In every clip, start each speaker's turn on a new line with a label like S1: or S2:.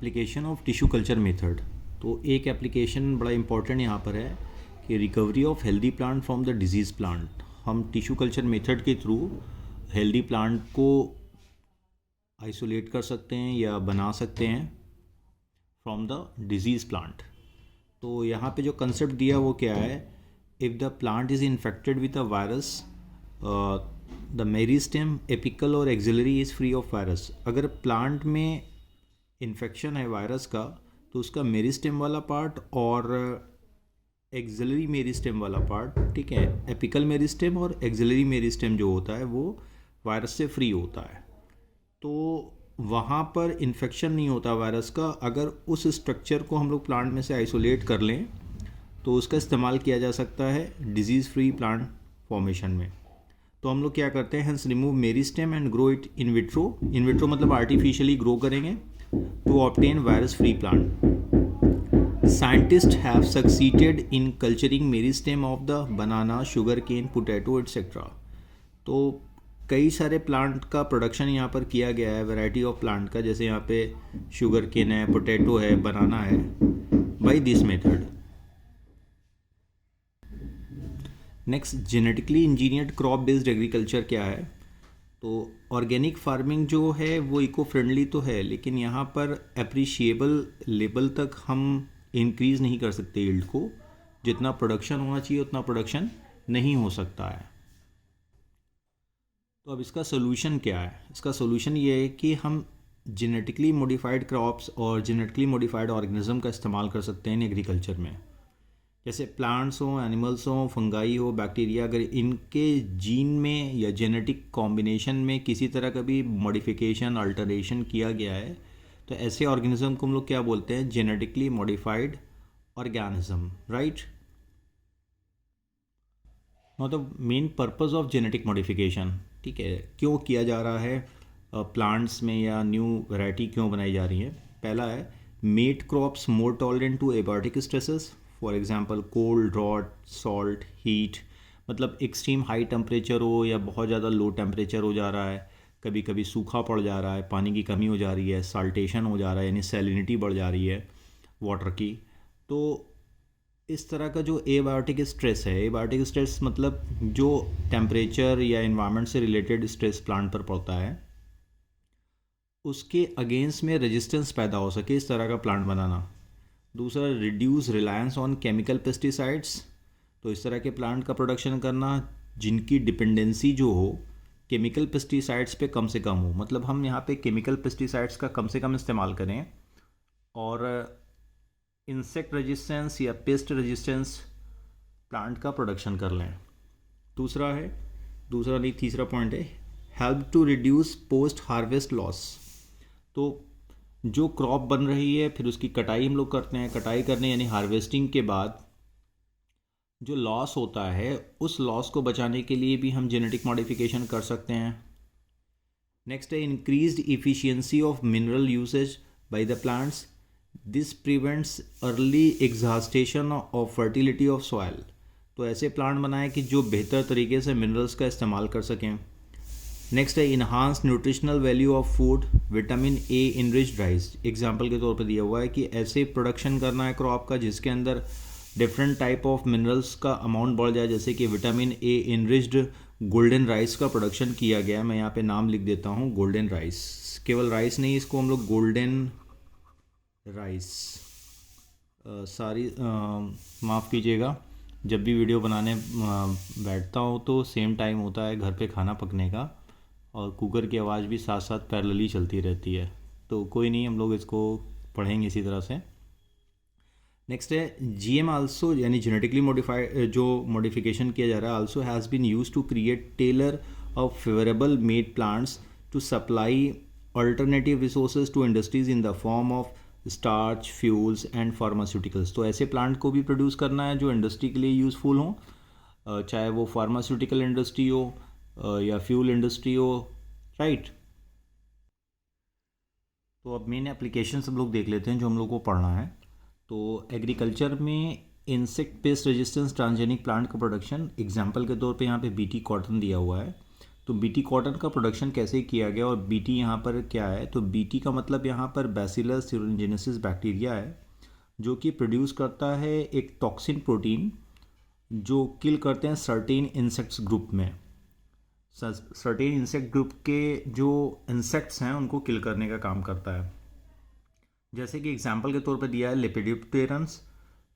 S1: Application of tissue culture method. तो एक application बड़ा इंपॉर्टेंट यहाँ पर है कि recovery of healthy plant from the disease plant. हम टिश्यू कल्चर मेथड के थ्रू हेल्दी प्लांट को आइसोलेट कर सकते हैं या बना सकते हैं फ्रॉम द डिजीज़ प्लांट। तो यहाँ पे जो कंसेप्ट दिया वो क्या है, if the plant is infected with a virus the meristem apical और axillary is free of virus. अगर प्लांट में इन्फेक्शन है वायरस का तो उसका मेरिस्टेम वाला पार्ट और एक्सिलरी मेरिस्टेम वाला पार्ट, ठीक है, एपिकल मेरिस्टेम और एक्सिलरी मेरिस्टेम जो होता है वो वायरस से फ्री होता है। तो वहाँ पर इन्फेक्शन नहीं होता वायरस का। अगर उस स्ट्रक्चर को हम लोग प्लांट में से आइसोलेट कर लें तो उसका इस्तेमाल किया जा सकता है डिजीज़ फ्री प्लांट फॉर्मेशन में। तो हम लोग क्या करते हैं, hence remove meristem and grow it in vitro. In vitro मतलब आर्टिफिशियली ग्रो करेंगे to obtain virus free plant. Scientists have succeeded in culturing meristem of the banana, sugarcane, potato etc. तो कई सारे प्लांट का प्रोडक्शन यहाँ पर किया गया है, वैरायटी ऑफ प्लांट का, जैसे यहाँ पे शुगर केन है, पोटैटो है, बनाना है, by this method. Next, genetically engineered crop based agriculture क्या है। तो ऑर्गेनिक फार्मिंग जो है वो इको फ्रेंडली तो है, लेकिन यहाँ पर अप्रिशिएबल लेवल तक हम इंक्रीज़ नहीं कर सकते यील्ड को। जितना प्रोडक्शन होना चाहिए उतना प्रोडक्शन नहीं हो सकता है। तो अब इसका सोल्यूशन क्या है? इसका सोल्यूशन ये है कि हम जेनेटिकली मॉडिफाइड क्रॉप्स और जेनेटिकली मॉडिफाइड ऑर्गेनिज्म का इस्तेमाल कर सकते हैं एग्रीकल्चर में। जैसे प्लांट्स हों, एनिमल्स हों, फंगाई हो, बैक्टीरिया, अगर इनके जीन में या जेनेटिक कॉम्बिनेशन में किसी तरह का भी मॉडिफिकेशन, अल्टरेशन किया गया है तो ऐसे ऑर्गेनिज्म को हम लोग क्या बोलते हैं, जेनेटिकली मॉडिफाइड ऑर्गेनिज्म, राइट। मतलब main purpose of genetic modification, ठीक है, क्यों किया जा रहा है प्लांट्स में या न्यू वैरायटी क्यों बनाई जा रही है। पहला है made crops more tolerant to abiotic stresses, for example cold, drought, salt, heat. मतलब एक्सट्रीम हाई टेम्परेचर हो या बहुत ज़्यादा लो टेम्परेचर हो जा रहा है, कभी कभी सूखा पड़ जा रहा है, पानी की कमी हो जा रही है, साल्टेशन हो जा रहा है यानी सैलिनिटी बढ़ जा रही है वाटर की। तो इस तरह का जो एबायोटिक स्ट्रेस है, एबायोटिक स्ट्रेस मतलब जो टेम्परेचर या इन्वायरमेंट से रिलेटेड स्ट्रेस प्लांट पर पड़ता है उसके अगेंस्ट में रेजिस्टेंस पैदा हो सके, इस तरह का प्लांट बनाना। दूसरा, reduce reliance on chemical pesticides. तो इस तरह के प्लांट का प्रोडक्शन करना जिनकी डिपेंडेंसी जो हो केमिकल पेस्टिसाइड्स पे कम से कम हो। मतलब हम यहाँ पे केमिकल पेस्टिसाइड्स का कम से कम इस्तेमाल करें और इंसेक्ट रेजिस्टेंस या पेस्ट रेजिस्टेंस प्लांट का प्रोडक्शन कर लें। तीसरा पॉइंट है help to reduce post harvest loss. तो जो क्रॉप बन रही है फिर उसकी कटाई हम लोग करते हैं, कटाई करने यानी हार्वेस्टिंग के बाद जो लॉस होता है उस लॉस को बचाने के लिए भी हम जेनेटिक मॉडिफिकेशन कर सकते हैं। नेक्स्ट है increased efficiency of mineral usage by the plants, this prevents early exhaustion of fertility of soil. तो ऐसे प्लांट बनाएं कि जो बेहतर तरीके से मिनरल्स का इस्तेमाल कर सकें। नेक्स्ट है enhance nutritional value of food, vitamin A enriched rice. Example के तौर पर दिया हुआ है कि ऐसे प्रोडक्शन करना है क्रॉप का जिसके अंदर डिफरेंट टाइप ऑफ मिनरल्स का अमाउंट बढ़ जाए, जैसे कि vitamin A enriched golden rice का प्रोडक्शन किया गया है। मैं यहाँ पे नाम लिख देता हूँ, गोल्डन राइस। केवल राइस नहीं, इसको हम लोग गोल्डन राइस, माफ़ कीजिएगा, जब भी वीडियो बनाने बैठता हूँ तो सेम टाइम होता है घर पे खाना पकने का और कुकर की आवाज़ भी साथ साथ पैरेलली चलती रहती है। तो कोई नहीं, हम लोग इसको पढ़ेंगे इसी तरह से। नेक्स्ट है जीएम आल्सो यानी जेनेटिकली मॉडिफाइड जो मॉडिफिकेशन किया जा रहा है also has been use to create tailor of favourable made plants to supply alternative resources to industries in the form of starch, fuels and pharmaceuticals. तो ऐसे plant को भी प्रोड्यूस करना है जो इंडस्ट्री के लिए यूज़फुल हो, चाहे वो फार्मास्यूटिकल इंडस्ट्री हो या फ्यूल इंडस्ट्री हो, राइट। तो अब मेन एप्लीकेशन हम लोग देख लेते हैं जो हम लोग को पढ़ना है। तो एग्रीकल्चर में insect pest resistance transgenic plant का प्रोडक्शन, एग्जांपल के तौर पे यहाँ पे बीटी कॉटन दिया हुआ है। तो बीटी कॉटन का प्रोडक्शन कैसे किया गया और बीटी यहाँ पर क्या है, तो बीटी का मतलब यहाँ पर बैसिलस thuringiensis बैक्टीरिया है जो कि प्रोड्यूस करता है एक टॉक्सिन प्रोटीन जो किल करते हैं सर्टेन इंसेक्ट्स ग्रुप में। सर्टेन इंसेक्ट ग्रुप के जो इंसेक्ट्स हैं उनको किल करने का काम करता है। जैसे कि एग्जांपल के तौर पर दिया है लेपिडोप्टेरन्स,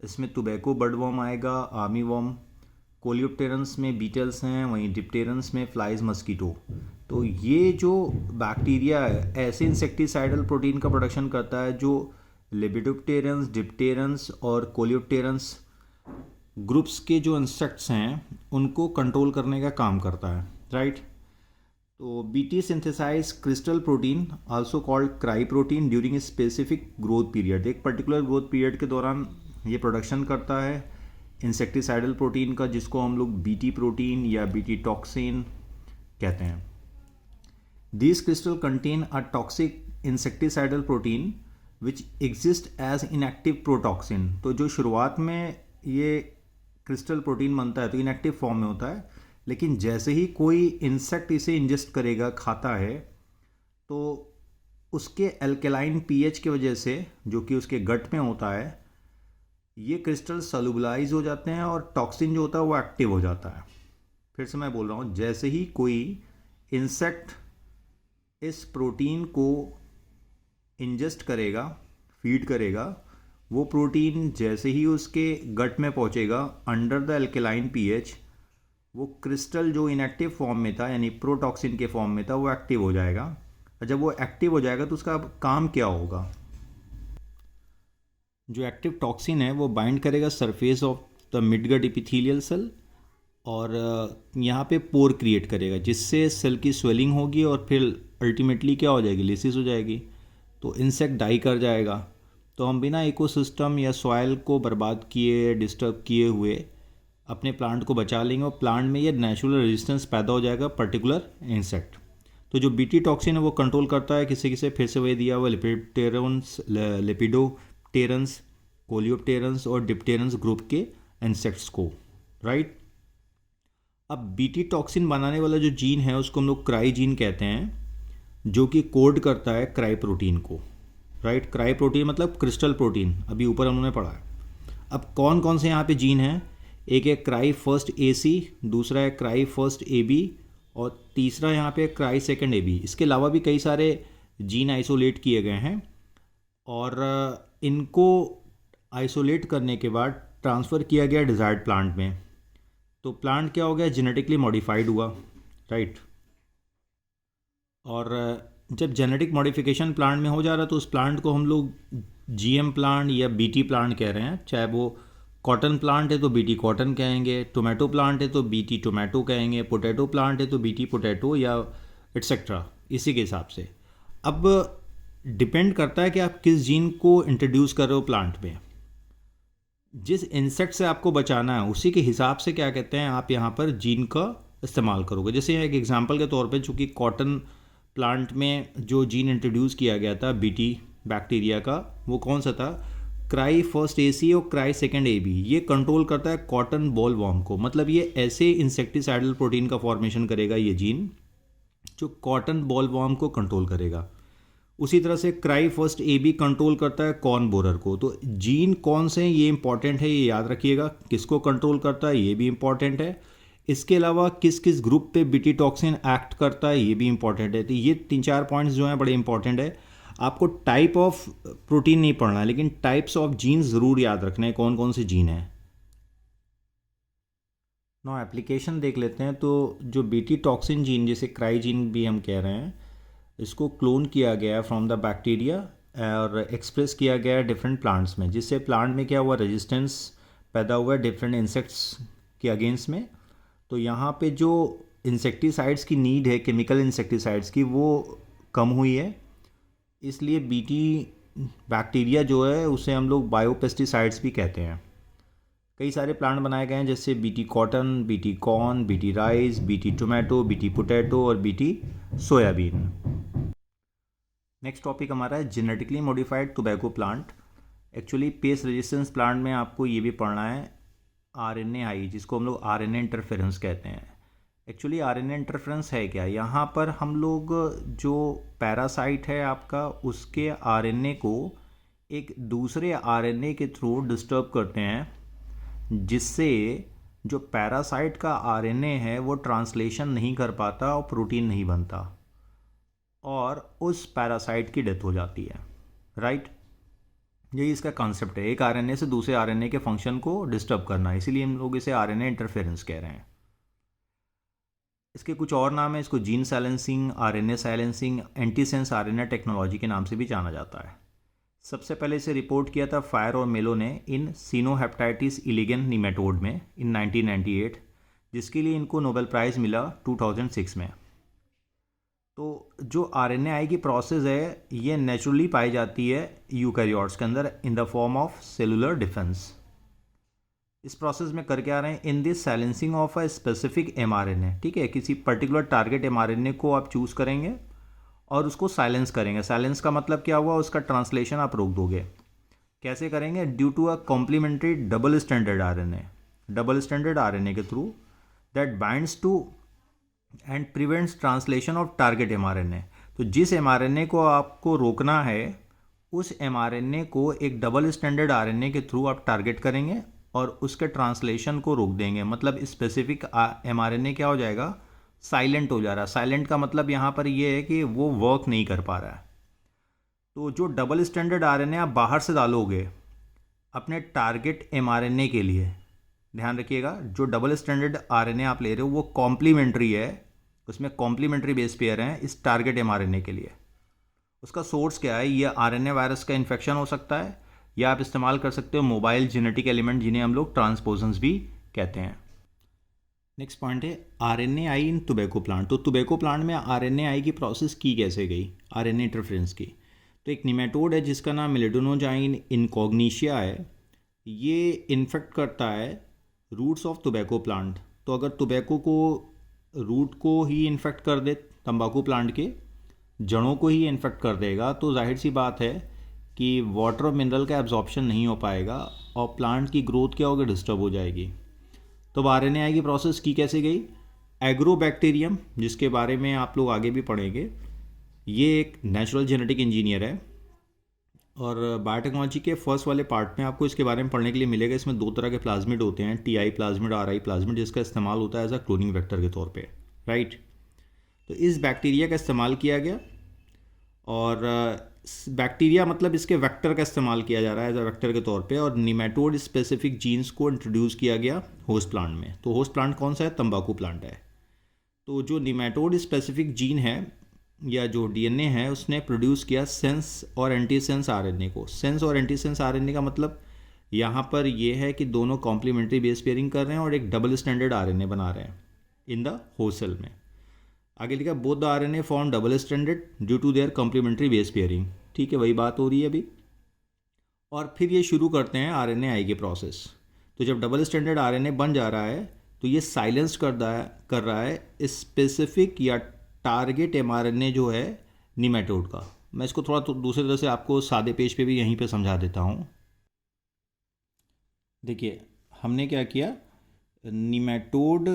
S1: इसमें टोबैको बर्डवॉर्म आएगा, आर्मी वॉर्म। कोलियोप्टेरन्स में बीटल्स हैं, वहीं डिप्टेरन्स में फ्लाइज मस्कीटो। तो ये जो बैक्टीरिया है ऐसे इंसेक्टिसाइडल प्रोटीन का प्रोडक्शन करता है जो लेपिडोप्टेरन्स, डिप्टेरन्स और कोलियोप्टेरन्स ग्रुप्स के जो इंसेक्ट्स हैं उनको कंट्रोल करने का काम करता है, राइट। तो BT synthesize crystal protein also called cry protein during a specific growth period. एक पर्टिकुलर ग्रोथ पीरियड के दौरान ये प्रोडक्शन करता है इंसेक्टिसाइडल प्रोटीन का, जिसको हम लोग बीटी प्रोटीन या बीटी टॉक्सिन कहते हैं। This crystal contain a toxic insecticidal protein which exist as inactive protoxin. तो जो शुरुआत में ये क्रिस्टल प्रोटीन बनता है तो इनएक्टिव फॉर्म में होता है, लेकिन जैसे ही कोई इंसेक्ट इसे इंजेस्ट करेगा, खाता है, तो उसके एल्केलाइन पीएच की वजह से जो कि उसके गट में होता है, ये क्रिस्टल सॉल्युबलाइज हो जाते हैं और टॉक्सिन जो होता है वो एक्टिव हो जाता है। फिर से मैं बोल रहा हूँ, जैसे ही कोई इंसेक्ट इस प्रोटीन को इंजेस्ट करेगा, फीड करेगा, वो प्रोटीन जैसे ही उसके गट में पहुँचेगा अंडर द एल्केलाइन पीएच, वो क्रिस्टल जो इनएक्टिव फॉर्म में था यानी प्रोटॉक्सिन के फॉर्म में था वो एक्टिव हो जाएगा। और जब वो एक्टिव हो जाएगा तो उसका काम क्या होगा, जो एक्टिव टॉक्सिन है वो बाइंड करेगा surface of the midgut epithelial cell और यहाँ पे पोर क्रिएट करेगा, जिससे सेल की स्वेलिंग होगी और फिर अल्टीमेटली क्या हो जाएगी, लिसिस हो जाएगी। तो इंसेक्ट डाई कर जाएगा। तो हम बिना इकोसिस्टम या सॉइल को बर्बाद किए, डिस्टर्ब किए हुए अपने प्लांट को बचा लेंगे और प्लांट में ये नेचुरल रेजिस्टेंस पैदा हो जाएगा पर्टिकुलर इंसेक्ट। तो जो बीटी टॉक्सिन है वो कंट्रोल करता है किसे किसे, फिर से वही दिया हुआ लेपिडोप्टेरन्स, कोलियोप्टेरन्स और डिप्टेरन्स ग्रुप के इंसेक्ट्स को, राइट। अब बीटी टॉक्सिन बनाने वाला जो जीन है उसको हम लोग क्राई जीन कहते हैं, जो कि कोड करता है क्राई प्रोटीन को, राइट। क्राई प्रोटीन मतलब क्रिस्टल प्रोटीन, अभी ऊपर उन्होंने पढ़ा है। अब कौन कौन से यहाँ पे जीन हैं, एक है क्राई फर्स्ट AC, दूसरा है क्राई फर्स्ट AB और तीसरा यहाँ पे क्राई सेकंड AB। इसके अलावा भी कई सारे जीन आइसोलेट किए गए हैं और इनको आइसोलेट करने के बाद ट्रांसफ़र किया गया डिज़ायर्ड प्लांट में। तो प्लांट क्या हो गया, जेनेटिकली मॉडिफाइड हुआ, राइट। और जब जेनेटिक मॉडिफिकेशन प्लांट में हो जा रहा तो उस प्लांट को हम लोग GM प्लांट या BT प्लांट कह रहे हैं। चाहे वो कॉटन प्लांट है तो बीटी कॉटन कहेंगे, टोमेटो प्लांट है तो बीटी टोमेटो कहेंगे, पोटैटो प्लांट है तो बीटी पोटैटो या एट्सेट्रा, इसी के हिसाब से। अब डिपेंड करता है कि आप किस जीन को इंट्रोड्यूस कर रहे हो प्लांट में, जिस इंसेक्ट से आपको बचाना है उसी के हिसाब से क्या कहते हैं आप यहाँ पर जीन का इस्तेमाल करोगे। जैसे एक एग्जांपल के तौर पे चूँकि कॉटन प्लांट में जो जीन इंट्रोड्यूस किया गया था बीटी बैक्टीरिया का, वो कौन सा था, क्राई फर्स्ट AC और क्राई सेकंड AB। ये कंट्रोल करता है कॉटन बॉल वॉर्म को, मतलब ये ऐसे इंसेक्टिसाइडल प्रोटीन का फॉर्मेशन करेगा ये जीन जो कॉटन बॉल वॉर्म को कंट्रोल करेगा। उसी तरह से क्राई फर्स्ट AB कंट्रोल करता है कॉर्न बोरर को। तो जीन कौन से हैं ये इंपॉर्टेंट है, ये याद रखिएगा। किसको कंट्रोल करता है ये भी इंपॉर्टेंट है। इसके अलावा किस किस ग्रुप पे बीटी टॉक्सिन एक्ट करता है ये भी इंपॉर्टेंट है। तो ये 3-4 पॉइंट्स जो हैं बड़े इंपॉर्टेंट है। आपको टाइप ऑफ प्रोटीन नहीं पढ़ना है, लेकिन टाइप्स ऑफ जीन ज़रूर याद रखना है, कौन कौन से जीन हैं। नो एप्लीकेशन देख लेते हैं। तो जो बीटी टॉक्सिन जीन, जिसे क्राई जीन भी हम कह रहे हैं, इसको क्लोन किया गया फ्रॉम द बैक्टीरिया और एक्सप्रेस किया गया डिफरेंट प्लांट्स में, जिससे प्लांट में क्या हुआ, रेजिस्टेंस पैदा हुआ है डिफरेंट इंसेक्ट्स के अगेंस्ट में। तो यहाँ पे जो इंसेक्टिसाइड्स की नीड है, केमिकल इंसेक्टिसाइड्स की, वो कम हुई है। इसलिए बीटी बैक्टीरिया जो है उसे हम लोग बायोपेस्टिसाइड्स भी कहते हैं। कई सारे प्लांट बनाए गए हैं, जैसे BT cotton, BT corn, BT rice, BT tomato, BT potato और बीटी सोयाबीन। नेक्स्ट टॉपिक हमारा है genetically modified tobacco plant. Actually paste resistance plant में आपको ये भी पढ़ना है RNAi, जिसको हम लोग RNA इंटरफेरेंस कहते हैं। एक्चुअली आरएनए इंटरफेरेंस है क्या, यहाँ पर हम लोग जो पैरासाइट है आपका उसके आरएनए को एक दूसरे आरएनए के थ्रू डिस्टर्ब करते हैं, जिससे जो पैरासाइट का आरएनए है वो ट्रांसलेशन नहीं कर पाता और प्रोटीन नहीं बनता और उस पैरासाइट की डेथ हो जाती है। राइट, यही इसका कॉन्सेप्ट है, एक आरएनए से दूसरे आरएनए के फंक्शन को डिस्टर्ब करना, इसीलिए हम लोग इसे आरएनए इंटरफेरेंस कह रहे हैं। इसके कुछ और नाम है, इसको gene silencing, RNA silencing, antisense RNA technology के नाम से भी जाना जाता है। सबसे पहले इसे रिपोर्ट किया था फायर और मेलो ने इन सीनोहेपेटाइटिस इलिगन निमेटोड में इन 1998, जिसके लिए इनको नोबेल प्राइज़ मिला 2006 में। तो जो आरएनए की प्रोसेस है ये नेचुरली पाई जाती है यूकैरियोट्स के अंदर इन the form of cellular defence. इस प्रोसेस में करके आ रहे हैं in this silencing of a specific mRNA. ठीक है, किसी पर्टिकुलर टारगेट एमआरएनए को आप चूज़ करेंगे और उसको साइलेंस करेंगे। साइलेंस का मतलब क्या हुआ, उसका ट्रांसलेशन आप रोक दोगे। कैसे करेंगे, due to a complementary double standard RNA, double standard RNA के through that binds to and prevents translation of target mRNA. तो जिस एमआरएनए को आपको रोकना है उस एमआरएनए को एक डबल स्टैंडर्ड आरएनए के थ्रू आप टारगेट करेंगे और उसके ट्रांसलेशन को रोक देंगे। मतलब स्पेसिफिक एमआरएनए क्या हो जाएगा, साइलेंट हो जा रहा है। साइलेंट का मतलब यहाँ पर ये है कि वो वर्क नहीं कर पा रहा है। तो जो डबल स्टैंडर्ड आरएनए आप बाहर से डालोगे अपने टारगेट एमआरएनए के लिए, ध्यान रखिएगा जो डबल स्टैंडर्ड आरएनए आप ले रहे हो वो कॉम्प्लीमेंट्री है, उसमें कॉम्प्लीमेंट्री बेस पेयर हैं इस टारगेट एमआरएनए के लिए। उसका सोर्स क्या है, ये आरएनए वायरस का इन्फेक्शन हो सकता है या आप इस्तेमाल कर सकते हो मोबाइल जेनेटिक एलिमेंट जिन्हें हम लोग ट्रांसपोजन्स भी कहते हैं। नेक्स्ट पॉइंट है RNA I in tobacco plant. तो टोबैको प्लांट में आरएनए आई की प्रोसेस की कैसे गई, आरएनए इंटरफेरेंस की। तो एक निमेटोड है जिसका नाम मिलेडोनोजाइन इनकॉग्निशिया है, ये इन्फेक्ट करता है रूट्स ऑफ टोबैको प्लांट। तो अगर टोबैको को रूट को ही इन्फेक्ट कर दे, तंबाकू प्लांट के जड़ों को ही इन्फेक्ट कर देगा, तो जाहिर सी बात है कि वाटर और मिनरल का एब्जॉर्प्शन नहीं हो पाएगा और प्लांट की ग्रोथ क्या होगी, डिस्टर्ब हो जाएगी। तो आरएनए की प्रोसेस की कैसे गई, एग्रोबैक्टीरियम जिसके बारे में आप लोग आगे भी पढ़ेंगे, ये एक नेचुरल जेनेटिक इंजीनियर है और बायोटेक्नोलॉजी के फर्स्ट वाले पार्ट में आपको इसके बारे में पढ़ने के लिए मिलेगा। इसमें दो तरह के प्लाज्मिड होते हैं, टीआई प्लाज्मिड, आरआई प्लाज्मिड, जिसका इस्तेमाल होता है एज अ क्लोनिंग वेक्टर के तौर पे। राइट, तो इस बैक्टीरिया का इस्तेमाल किया गया और बैक्टीरिया मतलब इसके वेक्टर का इस्तेमाल किया जा रहा है एज अ वेक्टर के तौर पे, और निमेटोड स्पेसिफिक जीन्स को इंट्रोड्यूस किया गया होस्ट प्लांट में। तो होस्ट प्लांट कौन सा है, तंबाकू प्लांट है। तो जो निमेटोड स्पेसिफिक जीन है या जो डीएनए है उसने प्रोड्यूस किया सेंस और एंटीसेंस आरएनए को। सेंस और एंटीसेंस आरएनए का मतलब यहाँ पर यह है कि दोनों कॉम्प्लीमेंट्री बेस पेयरिंग कर रहे हैं और एक डबल स्टैंडर्ड आरएनए बना रहे हैं इन द होस्ट सेल में। आगे लिखा both the RNA form double standard due to their complementary base pairing. ठीक है, वही बात हो रही है अभी। और फिर ये शुरू करते हैं आरएनए आई की प्रोसेस। तो जब डबल स्टैंडर्ड आरएनए बन जा रहा है तो ये साइलेंस कर रहा है स्पेसिफिक या टारगेट एमआरएनए जो है निमेटोड का। मैं इसको थोड़ा तो दूसरी तरह से आपको सादे पेज पे भी यहीं पे समझा देता हूँ। देखिए हमने क्या किया, निमेटोड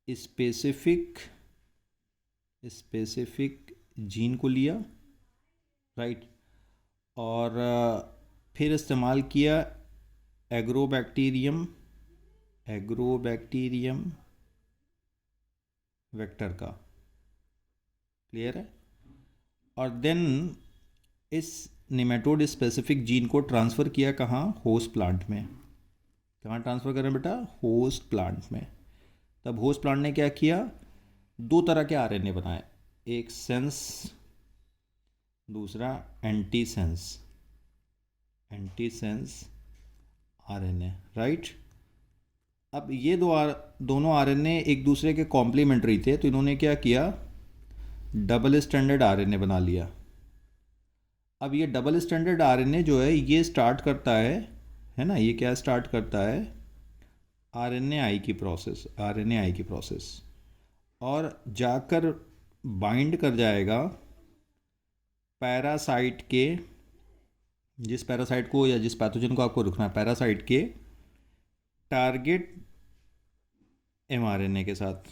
S1: स्पेसिफिक जीन को लिया, राइट, और फिर इस्तेमाल किया एग्रोबैक्टीरियम वेक्टर का। क्लियर है। और देन इस निमेटोड स्पेसिफिक जीन को ट्रांसफ़र किया कहाँ, होस्ट प्लांट में। कहाँ ट्रांसफ़र करें बेटा, होस्ट प्लांट में। तब होस्ट प्लांट ने क्या किया, दो तरह के आरएनए बनाए, एक सेंस दूसरा एंटीसेंस आरएनए। राइट, अब ये दोनों आरएनए एक दूसरे के कॉम्प्लीमेंट्री थे, तो इन्होंने क्या किया, डबल स्टैंडर्ड आरएनए बना लिया। अब ये डबल स्टैंडर्ड आरएनए जो है ये स्टार्ट करता है ना, ये क्या स्टार्ट करता है, आरएनए आई की प्रोसेस, और जाकर बाइंड कर जाएगा पैरासाइट के, जिस पैरासाइट को या जिस पैथोजन को आपको रुकना है, पैरासाइट के टारगेट mRNA के साथ,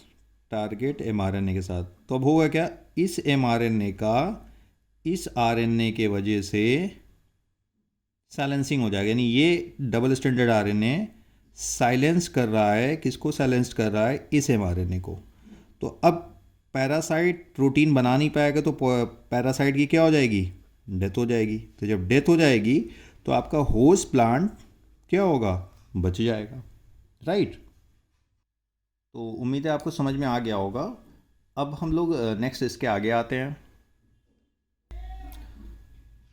S1: टारगेट mRNA के साथ, तो अब होगा क्या, इस mRNA का इस RNA के वजह से साइलेंसिंग हो जाएगा, यानी ये डबल स्टैंडर्ड RNA साइलेंस कर रहा है, किसको साइलेंस कर रहा है, इस mRNA को। तो अब पैरासाइट प्रोटीन बना नहीं पाएगा, तो पैरासाइट की क्या हो जाएगी, डेथ हो जाएगी। तो जब डेथ हो जाएगी तो आपका होस्ट प्लांट क्या होगा, बच जाएगा, राइट। तो उम्मीद है आपको समझ में आ गया होगा। अब हम लोग नेक्स्ट इसके आगे आते हैं।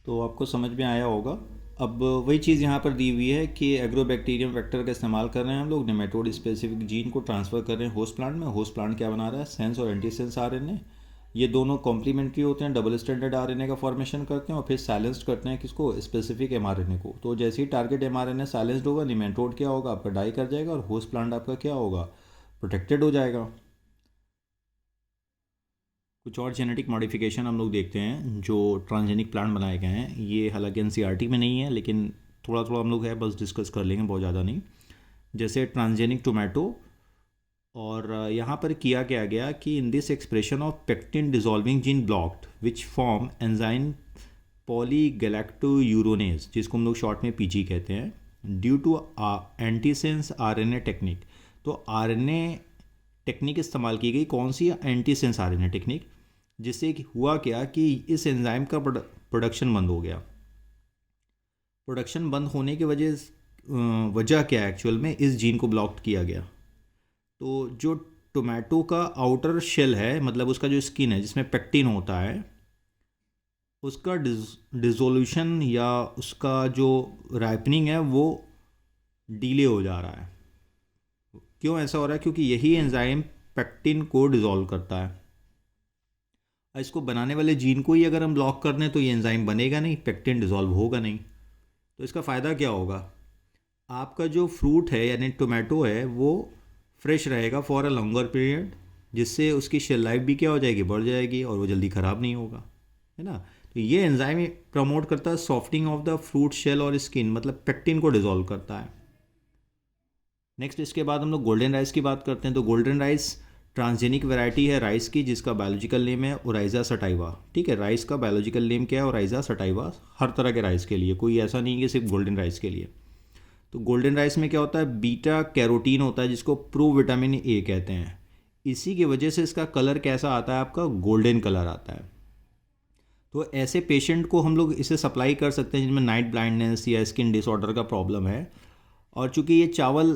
S1: तो आपको समझ में आया होगा। अब वही चीज़ यहाँ पर दी हुई है कि एग्रोबैक्टीरियम वेक्टर का इस्तेमाल कर रहे हैं हम लोग, नेमेटोड स्पेसिफिक जीन को ट्रांसफ़र कर रहे हैं होस्ट प्लांट में। होस्ट प्लांट क्या बना रहा है, सेंस और एंटी सेंस आरएनए। ये दोनों कॉम्प्लीमेंट्री होते हैं, डबल स्टैंडर्ड आरएनए का फॉर्मेशन करते हैं और फिर साइलेंस्ड करते हैं किसको, स्पेसिफिक एमआरएनए को। तो जैसे ही टारगेट एमआरएनए साइलेंस्ड होगा, नेमेटोड क्या होगा, आपका डाई कर जाएगा और होस्ट प्लांट आपका क्या होगा, प्रोटेक्टेड हो जाएगा। कुछ और जेनेटिक मॉडिफिकेशन हम लोग देखते हैं जो ट्रांसजेनिक प्लांट बनाए गए हैं। ये हालांकि एनसीईआरटी में नहीं है, लेकिन थोड़ा थोड़ा हम लोग है बस डिस्कस कर लेंगे, बहुत ज़्यादा नहीं। जैसे ट्रांसजेनिक टोमेटो, और यहाँ पर किया क्या गया कि in this expression of pectin dissolving gene blocked which form enzyme polygalacturonase, जिसको हम लोग शॉर्ट में पीजी कहते हैं, due to antisense RNA technique. तो आरएनए टेक्निक इस्तेमाल की गई, कौन सी, एंटीसेंस आरएनए टेक्निक, जिससे हुआ क्या कि इस एंजाइम का प्रोडक्शन बंद हो गया। प्रोडक्शन बंद होने की वजह क्या है, एक्चुअल में इस जीन को ब्लॉक किया गया। तो जो टोमेटो का आउटर शेल है, मतलब उसका जो स्किन है जिसमें पेक्टिन होता है, उसका डिसोल्यूशन या उसका जो राइपनिंग है वो डिले हो जा रहा है। क्यों ऐसा हो रहा है, क्योंकि यही एंजाइम पेक्टिन को डिसॉल्व करता है। इसको बनाने वाले जीन को ही अगर हम ब्लॉक कर दें तो ये एंजाइम बनेगा नहीं, पेक्टिन डिसॉल्व होगा नहीं। तो इसका फ़ायदा क्या होगा, आपका जो फ्रूट है यानी टोमेटो है वो फ्रेश रहेगा फॉर अ लॉन्गर पीरियड, जिससे उसकी शेल लाइफ भी क्या हो जाएगी, बढ़ जाएगी, और वो जल्दी ख़राब नहीं होगा, है ना। तो ये एंजाइम प्रमोट करता है softening of the fruit shell और स्किन, मतलब पेक्टिन को डिसॉल्व करता है। नेक्स्ट इसके बाद हम लोग गोल्डन राइस की बात करते हैं। तो गोल्डन राइस ट्रांसजेनिक वैरायटी है राइस की, जिसका बायोलॉजिकल नेम है ओराइजा सटाइवा। ठीक है, राइस का बायोलॉजिकल नेम क्या है, ओराइजा सटाइवा। हर तरह के राइस के लिए, कोई ऐसा नहीं है कि सिर्फ गोल्डन राइस के लिए। तो गोल्डन राइस में क्या होता है, बीटा कैरोटीन होता है, जिसको प्रो विटामिन ए कहते हैं। इसी की वजह से इसका कलर कैसा आता है, आपका गोल्डन कलर आता है। तो ऐसे पेशेंट को हम लोग इसे सप्लाई कर सकते हैं जिनमें नाइट ब्लाइंडनेस या स्किन डिसऑर्डर का प्रॉब्लम है। और चूँकि ये चावल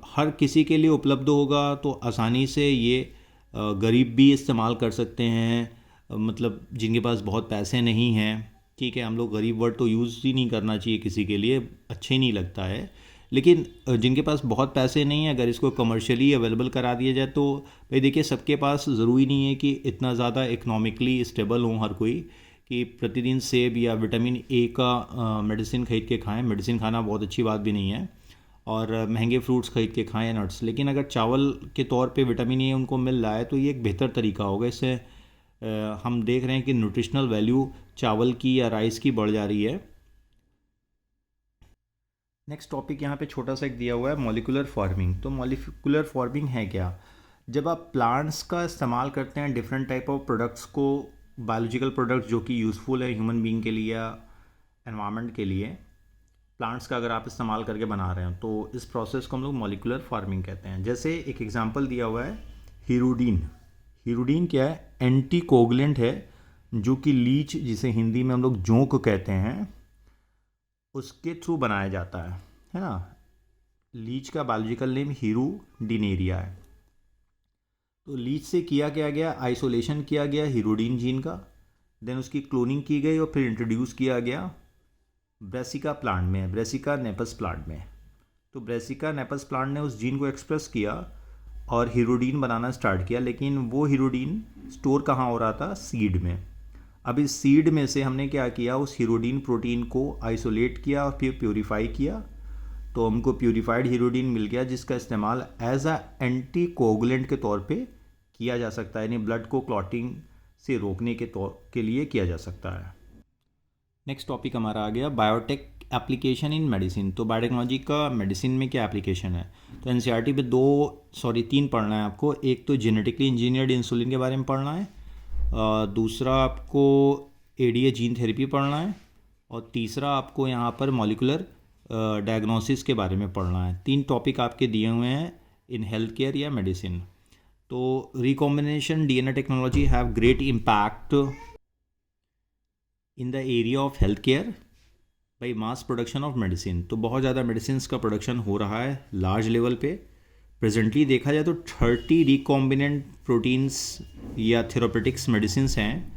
S1: हर किसी के लिए उपलब्ध होगा, तो आसानी से ये गरीब भी इस्तेमाल कर सकते हैं, मतलब जिनके पास बहुत पैसे नहीं हैं। ठीक है, हम लोग गरीब वर्ड तो यूज़ ही नहीं करना चाहिए किसी के लिए, अच्छा ही नहीं लगता है। लेकिन जिनके पास बहुत पैसे नहीं हैं, अगर इसको कमर्शियली अवेलेबल करा दिया जाए तो भाई देखिए, सबके पास ज़रूरी नहीं है कि इतना ज़्यादा इकोनॉमिकली स्टेबल हो हर कोई कि प्रतिदिन सेब या विटामिन ए का मेडिसिन खरीद के खाएं। मेडिसिन खाना बहुत अच्छी बात भी नहीं है, और महंगे फ्रूट्स खरीद के खाएं, नट्स। लेकिन अगर चावल के तौर पे विटामिन ए उनको मिल रहा है तो ये एक बेहतर तरीका होगा। इससे हम देख रहे हैं कि न्यूट्रिशनल वैल्यू चावल की या राइस की बढ़ जा रही है। नेक्स्ट टॉपिक यहाँ पे छोटा सा एक दिया हुआ है, मॉलिक्यूलर फार्मिंग। तो मॉलिक्यूलर फार्मिंग है क्या, जब आप प्लांट्स का इस्तेमाल करते हैं डिफरेंट टाइप ऑफ प्रोडक्ट्स को, बायोलॉजिकल प्रोडक्ट्स जो कि यूज़फुल है ह्यूमन बीइंग के लिए या एनवायरनमेंट के लिए, प्लांट्स का अगर आप इस्तेमाल करके बना रहे हैं, तो इस प्रोसेस को हम लोग मॉलिक्यूलर फार्मिंग कहते हैं। जैसे एक एग्जांपल दिया हुआ है हीरोडीन। हीरोडीन क्या है, एंटी कोगुलेंट है, जो कि लीच, जिसे हिंदी में हम लोग जोंक कहते हैं, उसके थ्रू बनाया जाता है ना। लीच का बायोलॉजिकल नेम हीरोडिनेरिया है। तो लीच से किया क्या गया, आइसोलेशन किया गया हीरोडीन जीन का, देन उसकी क्लोनिंग की गई और फिर इंट्रोड्यूस किया गया ब्रेसिका प्लांट में, ब्रेसिका नेपस प्लांट में। तो ब्रेसिका नेपस प्लांट ने उस जीन को एक्सप्रेस किया और हीरोडीन बनाना स्टार्ट किया। लेकिन वो हीरोडीन स्टोर कहाँ हो रहा था, सीड में। अब इस सीड में से हमने क्या किया, उस हीरोडीन प्रोटीन को आइसोलेट किया और फिर प्योरीफाई किया, तो हमको प्योरीफाइड हीरोडीन मिल गया, जिसका इस्तेमाल एज अ एंटी कोगुलेंट के तौर पे किया जा सकता है, यानी ब्लड को क्लॉटिंग से रोकने के लिए किया जा सकता है। नेक्स्ट टॉपिक हमारा आ गया बायोटेक एप्लीकेशन इन मेडिसिन। तो बायोटेक्नोलॉजी का मेडिसिन में क्या एप्लीकेशन है। तो एनसीईआरटी पे तीन पढ़ना है आपको। एक तो जेनेटिकली इंजीनियर्ड इंसुलिन के बारे में पढ़ना है, दूसरा आपको एडीए जीन थेरेपी पढ़ना है, और तीसरा आपको यहाँ पर मॉलिकुलर डायग्नोसिस के बारे में पढ़ना है। तीन टॉपिक आपके दिए हुए हैं इन हेल्थ केयर या मेडिसिन। तो recombination DNA technology have great impact in the area of health care by mass production of medicine. तो बहुत ज़्यादा मेडिसिन का प्रोडक्शन हो रहा है लार्ज लेवल पे। प्रेजेंटली देखा जाए तो 30 रिकॉम्बिनेंट प्रोटीन्स या थेरापेटिक्स मेडिसिन हैं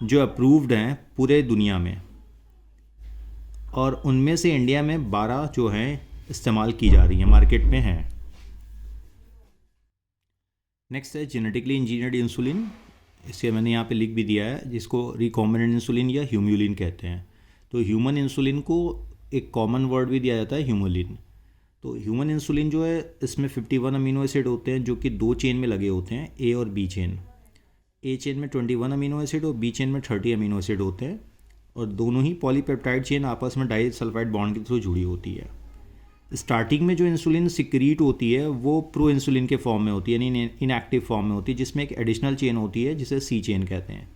S1: जो अप्रूव्ड हैं पूरे दुनिया में, और उनमें से इंडिया में 12 जो हैं इस्तेमाल की जा रही हैं, मार्केट में हैं। नेक्स्ट है जेनेटिकली इंजीनियर्ड इंसुलिन। इसे मैंने यहाँ पे लिख भी दिया है, जिसको रिकॉम्बिनेंट इंसुलिन या ह्यूम्यूलिन कहते हैं। तो ह्यूमन इंसुलिन को एक कॉमन वर्ड भी दिया जाता है ह्यूमुलिन। तो ह्यूमन इंसुलिन जो है, इसमें 51 अमीनो एसिड होते हैं जो कि 2 चेन में लगे होते हैं, ए और बी चेन। ए चेन में 21 अमीनो एसिड और बी चेन में 30 अमीनो एसिड होते हैं, और दोनों ही पॉलीपेप्टाइड चेन आपस में डाइसल्फाइड बॉन्ड के थ्रू जुड़ी होती है। स्टार्टिंग में जो इंसुलिन सिक्रीट होती है वो प्रो इंसुलिन के फॉर्म में होती है, यानी इनएक्टिव फॉर्म में होती है, जिसमें एक एडिशनल चेन होती है जिसे सी चेन कहते हैं।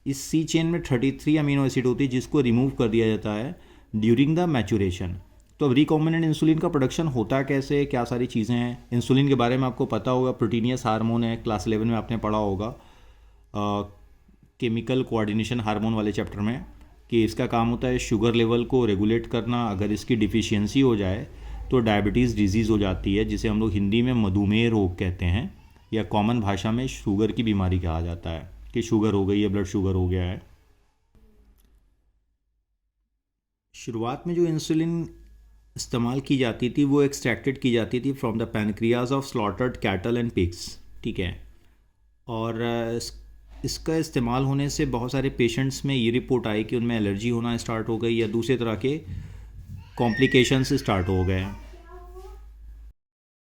S1: इस सी चेन में 33 अमीनो एसिड होती है जिसको रिमूव कर दिया जाता है ड्यूरिंग द मैचुरेशन। तो अब रिकॉम्बिनेंट इंसुलिन का प्रोडक्शन होता है कैसे, क्या सारी चीज़ें हैं। इंसुलिन के बारे में आपको पता होगा, प्रोटीनियस हार्मोन है, क्लास 11 में आपने पढ़ा होगा केमिकल कोऑर्डिनेशन हार्मोन वाले चैप्टर में, कि इसका काम होता है शुगर लेवल को रेगुलेट करना। अगर इसकी डिफिशियंसी हो जाए तो डायबिटीज़ डिजीज़ हो जाती है, जिसे हम लोग हिंदी में मधुमेह रोग कहते हैं, या कॉमन भाषा में शुगर की बीमारी कहा जाता है, कि शुगर हो गई है, ब्लड शुगर हो गया है। शुरुआत में जो इंसुलिन इस्तेमाल की जाती थी वो एक्सट्रैक्टेड की जाती थी from the pancreas of slaughtered cattle and pigs, ठीक है। और इसका इस्तेमाल होने से बहुत सारे पेशेंट्स में ये रिपोर्ट आई कि उनमें एलर्जी होना स्टार्ट हो गई, या दूसरे तरह के कॉम्प्लिकेशंस स्टार्ट हो गए।